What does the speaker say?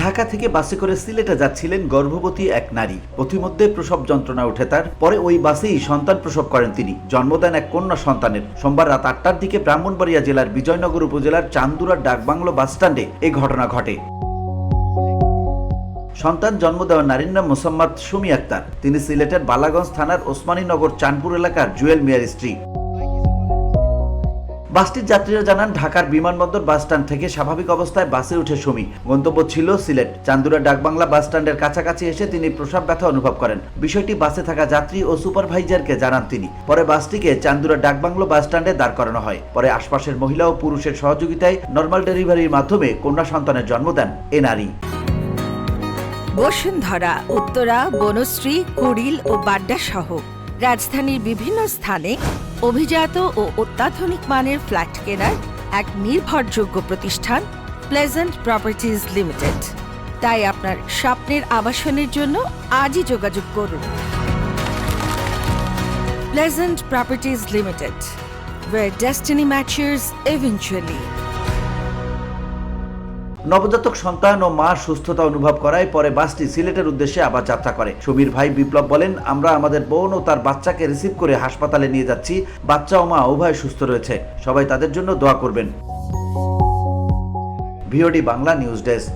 ঢাকা থেকে বাসে করে সিলেটে যাচ্ছিলেন গর্ভবতী এক নারী। পথিমধ্যে প্রসব যন্ত্রণা ওঠে তার। পরে ওই বাসেই সন্তান প্রসব করেন তিনি। জন্ম দেন এক কন্যা সন্তানের। সোমবার রাত 8টার দিকে ব্রাহ্মণবাড়িয়া জেলার বিজয়নগর উপজেলার চান্দুরার ডাকবাংলো বাসস্ট্যান্ডে এই ঘটনা ঘটে। সন্তান জন্ম দেওয়া নারীর নাম মোসাম্মদ সুমি আক্তার। তিনি সিলেটের বালাগঞ্জ থানার ওসমানীনগর চাঁদপুর এলাকার জুয়েল মিয়ার স্ত্রী। বাসটির যাত্রীরা জানান, ঢাকার বিমানবন্দর বাসস্ট্যান্ড থেকে স্বাভাবিক অবস্থায় বাসে উঠে সুমি। গন্তব্য ছিল সিলেট। চান্দুরা ডাকবাংলা বাসস্ট্যান্ডের কাছাকাছি এসে তিনি প্রসব ব্যথা অনুভব করেন। বিষয়টি বাসে থাকা যাত্রী ও সুপারভাইজারকে জানান তিনি। পরে বাসটিকে চান্দুরা ডাকবাংলো বাসস্ট্যান্ডে দাঁড় করানো হয়। পরে আশপাশের মহিলা ও পুরুষের সহযোগিতায় নর্মাল ডেলিভারির মাধ্যমে কন্যা সন্তানের জন্ম দেন এ নারী। বসুন্ধরা, উত্তরা, বনশ্রী, কুড়িল ও বাড্ডা সহ রাজধানীর বিভিন্ন স্থানে অভিজাত ও অত্যাধুনিক মানের ফ্ল্যাট কেনার এক নির্ভরযোগ্য প্রতিষ্ঠান প্লেজেন্ট প্রপার্টিজ লিমিটেড। তাই আপনার স্বপ্নের আবাসনের জন্য আজই যোগাযোগ করুন। Pleasant properties limited, where destiny matches eventually. নবজাতক সন্তান ও মা সুস্থতা অনুভব করায় পরে বাসটি সিলেটের উদ্দেশ্যে আবার যাত্রা করে। সুমির ভাই বিপ্লব বলেন, আমরা আমাদের বোন ও তার বাচ্চাকে রিসিভ করে হাসপাতালে নিয়ে যাচ্ছি। বাচ্চা ও মা উভয় সুস্থ রয়েছে। সবাই তাদের জন্য দোয়া করবেন। VOD Bangla news desk.